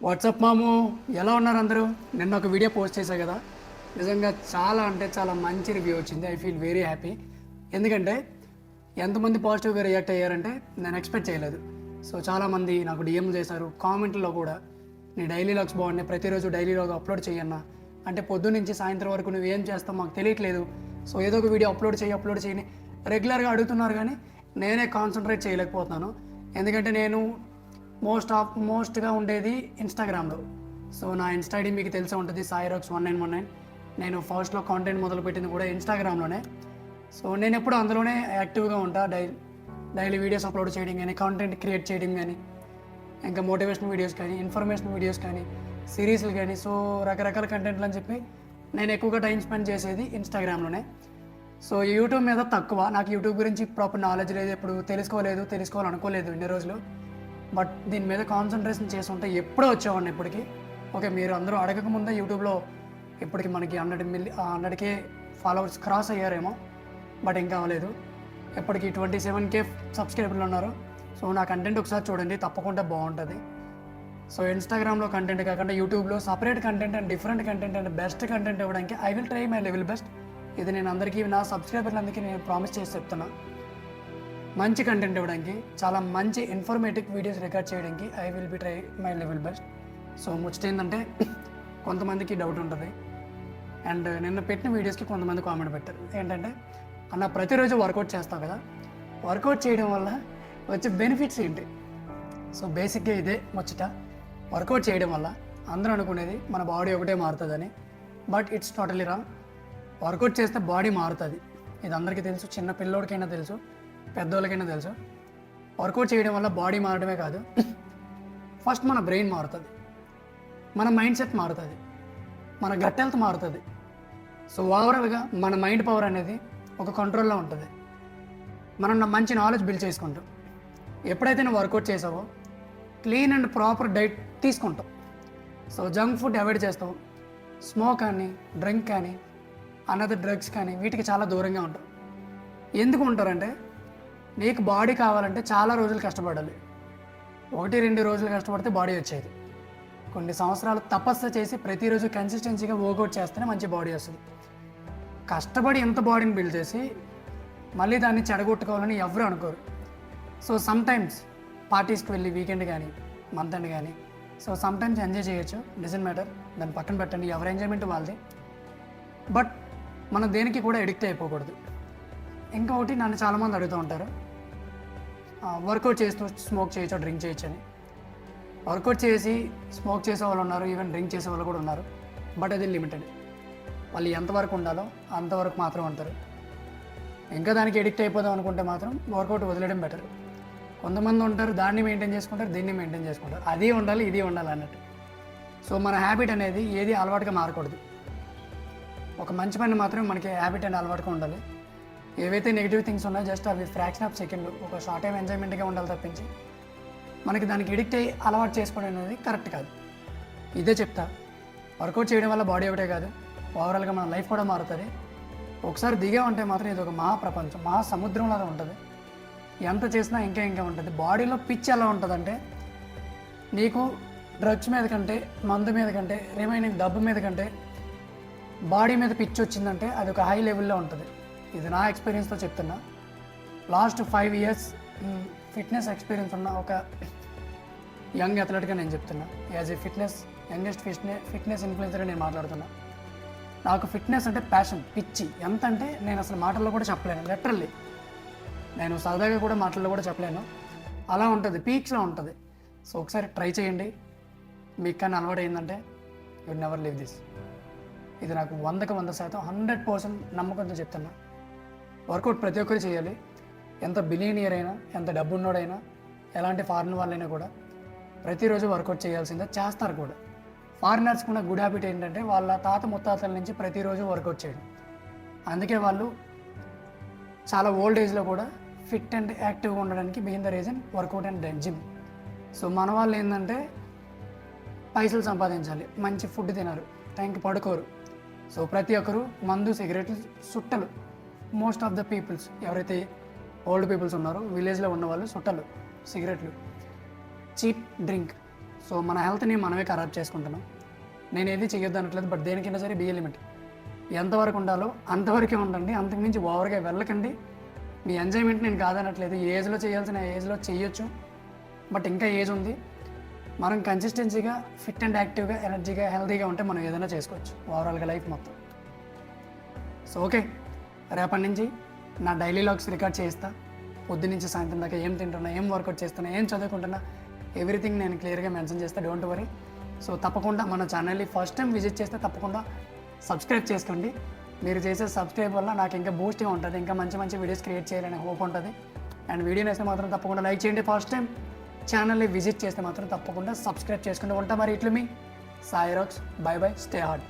WhatsApp మాము, ఎలా ఉన్నారు అందరూ? నిన్న ఒక వీడియో పోస్ట్ చేశా కదా, నిజంగా చాలా అంటే చాలా మంచి రివ్యూ వచ్చింది. I feel very happy. ఎందుకంటే ఎంతమంది పాజిటివ్గా రియాక్ట్ అయ్యారంటే నేను ఎక్స్పెక్ట్ చేయలేదు. సో చాలామంది నాకు డిఎం చేశారు, కామెంట్లో కూడా నీ డైలీ లాగ్స్ బాగున్నాయి, ప్రతిరోజు డైలీ లాగ్ అప్లోడ్ చేయన్నా, అంటే పొద్దున్న నుంచి సాయంత్రం వరకు నువ్వు ఏం చేస్తావు మాకు తెలియట్లేదు, సో ఏదో ఒక వీడియో అప్లోడ్ చేయని రెగ్యులర్గా అడుగుతున్నారు. కానీ నేనే కాన్సన్ట్రేట్ చేయలేకపోతున్నాను. ఎందుకంటే నేను మోస్ట్గా ఉండేది ఇన్స్టాగ్రామ్లో. సో నా ఇన్స్టా ఐడి మీకు తెలిసే ఉంటుంది, sairax1919. నేను ఫస్ట్లో కాంటెంట్ మొదలుపెట్టింది కూడా ఇన్స్టాగ్రామ్లోనే. సో నేను ఎప్పుడు అందులోనే యాక్టివ్గా ఉంటా. డైలీ వీడియోస్ అప్లోడ్ చేయడం కానీ, కాంటెంట్ క్రియేట్ చేయడం కానీ, ఇంకా మోటివేషనల్ వీడియోస్ కానీ, ఇన్ఫర్మేషన్ వీడియోస్ కానీ, సిరీస్లు కానీ, సో రకరకాల కంటెంట్లు అని చెప్పి నేను ఎక్కువగా టైం స్పెండ్ చేసేది ఇన్స్టాగ్రామ్లోనే. సో యూట్యూబ్ మీద తక్కువ. నాకు యూట్యూబ్ గురించి ప్రాపర్ నాలెడ్జ్ లేదు, ఎప్పుడు తెలుసుకోవాలనుకోలేదు ఇన్ని రోజులు. బట్ దీని మీద కాన్సన్ట్రేషన్ చేసి ఉంటే ఎప్పుడో వచ్చేవాడిని ఇప్పటికి. ఓకే, మీరు అందరూ అడగకముందే యూట్యూబ్లో ఇప్పటికి మనకి 100K ఫాలోవర్స్ క్రాస్ అయ్యారేమో, బట్ ఇంకా అవ్వలేదు. ఇప్పటికి 27K సబ్స్క్రైబర్లు ఉన్నారు. సో నా కంటెంట్ ఒకసారి చూడండి, తప్పకుండా బాగుంటుంది. సో ఇన్స్టాగ్రామ్లో కంటెంట్ కాకుండా యూట్యూబ్లో separate content and different content and best content ఇవ్వడానికి I will try my level best. ఇది నేను అందరికీ, నా సబ్స్క్రైబర్లందరికీ నేను ప్రామిస్ చేసి చెప్తున్నా. మంచి కంటెంట్ ఇవ్వడానికి, చాలా మంచి ఇన్ఫర్మేటివ్ వీడియోస్ రికార్డ్ చేయడానికి I will be try my level best. So ముచ్చట ఏంటంటే, కొంతమందికి డౌట్ ఉంటుంది. అండ్ నిన్న పెట్టిన వీడియోస్కి కొంతమంది కామెంట్ పెట్టారు ఏంటంటే, అన్న ప్రతిరోజు వర్కౌట్ చేస్తావు కదా, వర్కౌట్ చేయడం వల్ల వచ్చే బెనిఫిట్స్ ఏంటి? సో బేసిక్గా ఇదే ముచ్చట. వర్కౌట్ చేయడం వల్ల అందరూ అనుకునేది మన బాడీ ఒకటే మారుతుందని, but it's totally wrong. Workout చేస్తే బాడీ మారుతుంది, ఇది అందరికీ తెలుసు. చిన్న పిల్లోడికైనా తెలుసు, పెద్దోళ్ళకైనా తెలుసు. వర్కౌట్ చేయడం వల్ల బాడీ మారడమే కాదు, ఫస్ట్ మన బ్రెయిన్ మారుతుంది, మన మైండ్ సెట్ మారుతుంది, మన గట్ హెల్త్ మారుతుంది. సో ఓవరాల్గా మన మైండ్ పవర్ అనేది ఒక కంట్రోల్లో ఉంటుంది. మనం మంచి నాలెడ్జ్ బిల్డ్ చేసుకుంటాం. ఎప్పుడైతే నువ్వు వర్కౌట్ చేసావో క్లీన్ అండ్ ప్రాపర్ డైట్ తీసుకుంటావు. సో జంక్ ఫుడ్ అవాయిడ్ చేస్తావు, స్మోక్ కానీ, డ్రింక్ కానీ, అనదర్ డ్రగ్స్ కానీ, వీటికి చాలా దూరంగా ఉంటావు. ఎందుకు ఉంటారంటే, నీకు బాడీ కావాలంటే చాలా రోజులు కష్టపడాలి. 1-2 రోజులు కష్టపడితే బాడీ వచ్చేది. కొన్ని సంవత్సరాలు తపస్సు చేసి ప్రతిరోజు కన్సిస్టెన్సీగా వర్కౌట్ చేస్తేనే మంచి బాడీ వస్తుంది. కష్టపడి ఎంత బాడీని బిల్డ్ చేసి మళ్ళీ దాన్ని చెడగొట్టుకోవాలని ఎవరు అనుకోరు. సో సమ్టైమ్స్ పార్టీస్కి వెళ్ళి వీకెండ్ కానీ, మంత్ ఎండ్ కానీ, సో సమ్టైమ్స్ ఎంజాయ్ చేయొచ్చు, డజంట్ మ్యాటర్, దాన్ని పక్కన పెట్టండి, ఎవరి ఎంజాయ్మెంట్ వాళ్ళది. బట్ మనం దేనికి కూడా ఎడిక్ట్ అయిపోకూడదు. ఇంకొకటి, నన్ను చాలామంది అడుగుతూ ఉంటారు, వర్కౌట్ చేస్తూ స్మోక్ చేయొచ్చు, డ్రింక్ చేయొచ్చు అని. వర్కౌట్ చేసి స్మోక్ చేసే వాళ్ళు ఉన్నారు, ఈవెన్ డ్రింక్ చేసే వాళ్ళు కూడా ఉన్నారు. బట్ అది లిమిటెడ్. వాళ్ళు ఎంతవరకు ఉండాలో అంతవరకు మాత్రం ఉంటారు. ఇంకా దానికి ఎడిక్ట్ అయిపోదాం అనుకుంటే మాత్రం వర్కౌట్ వదిలేయడం బెటర్. కొంతమంది ఉంటారు, దాన్ని మెయింటైన్ చేసుకుంటారు, దీన్ని మెయింటైన్ చేసుకుంటారు, అది ఉండాలి ఇది ఉండాలి అన్నట్టు. సో మన హ్యాబిట్ అనేది ఏది అలవాటుగా మారకూడదు. ఒక మంచి పని మాత్రమే మనకి హ్యాబిట్ అనేది అలవాటుగా ఉండాలి. ఏవైతే నెగిటివ్ థింగ్స్ ఉన్నాయో జస్ట్ అవి ఫ్రాక్షన్ ఆఫ్ సెకండ్లు, ఒక షార్ట్ టైం ఎంజాయ్మెంట్గా ఉండాలి తప్పించి మనకి దానికి ఎడిక్ట్ అయ్యి అలవాటు చేసుకోవడం అనేది కరెక్ట్ కాదు. ఇదే చెప్తా, వర్కౌట్ చేయడం వల్ల బాడీ ఒకటే కాదు, ఓవరాల్గా మన లైఫ్ కూడా మారుతుంది. ఒకసారి దిగా ఉంటే మాత్రం ఇది ఒక మహాప్రపంచం, మహాసముద్రంలాగా ఉంటుంది. ఎంత చేసినా ఇంకా ఉంటుంది. బాడీలో పిచ్ ఎలా ఉంటుందంటే, నీకు డ్రగ్స్ మీద కంటే, మందు మీద కంటే, రిమైనింగ్ డబ్బు మీద కంటే బాడీ మీద పిచ్ వచ్చిందంటే అది ఒక హై లెవెల్లో ఉంటుంది. ఇది నా ఎక్స్పీరియన్స్తో చెప్తున్నా. లాస్ట్ 5 years ఫిట్నెస్ ఎక్స్పీరియన్స్ ఉన్న ఒక యంగ్ అథ్లెట్గా నేను చెప్తున్నా. యాజ్ ఏ యంగెస్ట్ ఫిట్నెస్ ఇన్ఫ్లుయెన్సర్గా నేను మాట్లాడుతున్నా. నాకు ఫిట్నెస్ అంటే ప్యాషన్, పిచ్చి. ఎంత అంటే నేను అసలు మాటల్లో కూడా చెప్పలేను, లిటరల్లీ. నేను సరదాగా కూడా మాటల్లో కూడా చెప్పలేను. అలా ఉంటుంది, పీక్స్లో ఉంటుంది. సో ఒకసారి ట్రై చేయండి. మీకు కానీ అలవాటు అయిందంటే యు నెవర్ లీవ్ దిస్. ఇది నాకు 100% 100% నమ్మకంతో చెప్తున్నా. వర్కౌట్ ప్రతి ఒక్కరు చేయాలి. ఎంత బిలియనియర్ అయినా, ఎంత డబ్బు ఉన్నోడైనా, ఎలాంటి ఫారిన్ వాళ్ళైనా కూడా ప్రతిరోజు వర్కౌట్ చేయాల్సిందే, చేస్తారు కూడా. ఫారినర్స్కి ఉన్న గుడ్ హ్యాబిట్ ఏంటంటే, వాళ్ళ తాత ముత్తాతల నుంచి ప్రతిరోజు వర్కౌట్ చేయడం. అందుకే వాళ్ళు చాలా ఓల్డ్ ఏజ్లో కూడా ఫిట్ అండ్ యాక్టివ్గా ఉండడానికి main the reason workout and gym. So మన వాళ్ళు ఏంటంటే, పైసలు సంపాదించాలి, మంచి ఫుడ్ తినరు, టైంకి పడుకోరు. సో ప్రతి ఒక్కరు మందు, సిగరెట్లు, సుట్టలు. మోస్ట్ ఆఫ్ ద పీపుల్స్ ఎవరైతే ఓల్డ్ పీపుల్స్ ఉన్నారో, విలేజ్లో ఉన్న వాళ్ళు సుట్టలు, సిగరెట్లు, చీప్ డ్రింక్, సో మన హెల్త్ని మనమే ఖరాబ్ చేసుకుంటున్నాం. నేను ఏది చేయొద్దు అనట్లేదు, బట్ దేనికైనా సరే బిఏ లిమిట్ ఎంతవరకు ఉండాలో అంతవరకే ఉండండి, అంతకుమించి ఓవర్గా వెళ్ళకండి. మీ ఎంజాయ్మెంట్ నేను కాదనట్లేదు, ఈ ఏజ్లో చేయాల్సిన ఏజ్లో చేయొచ్చు, బట్ ఇంకా ఏజ్ ఉంది. మనం కన్సిస్టెన్సీగా ఫిట్ అండ్ యాక్టివ్గా ఎనర్జీగా హెల్తీగా ఉంటే మనం ఏదైనా చేసుకోవచ్చు ఓవరాల్గా లైఫ్ మొత్తం. సో ఓకే, రేపటి నుంచి నా డైలీ లాగ్స్ రికార్డ్ చేస్తా. పొద్దు నుంచి సాయంత్రం దాకా ఏం తింటున్నా, ఏం వర్కౌట్ చేస్తున్నా, ఏం చదువుకుంటున్నా, ఎవ్రీథింగ్ నేను క్లియర్గా మెన్షన్ చేస్తా, డోంట్ వరీ. సో తప్పకుండా మన ఛానల్ని ఫస్ట్ టైం విజిట్ చేస్తే తప్పకుండా సబ్స్క్రైబ్ చేసుకోండి. మీరు చేసే సబ్స్క్రైబ్ వల్ల నాకు ఇంకా బూస్టింగ్ ఉంటుంది, ఇంకా మంచి మంచి వీడియోస్ క్రియేట్ చేయాలనే హోప్ ఉంటుంది. అండ్ వీడియోని వేస్తే మాత్రం తప్పకుండా లైక్ చేయండి. ఫస్ట్ టైం ఛానల్ని విజిట్ చేస్తే మాత్రం తప్పకుండా సబ్స్క్రైబ్ చేసుకుంటూ ఉంటా. మరి ఇట్లు మీ Sai rocks, bye bye, stay hard.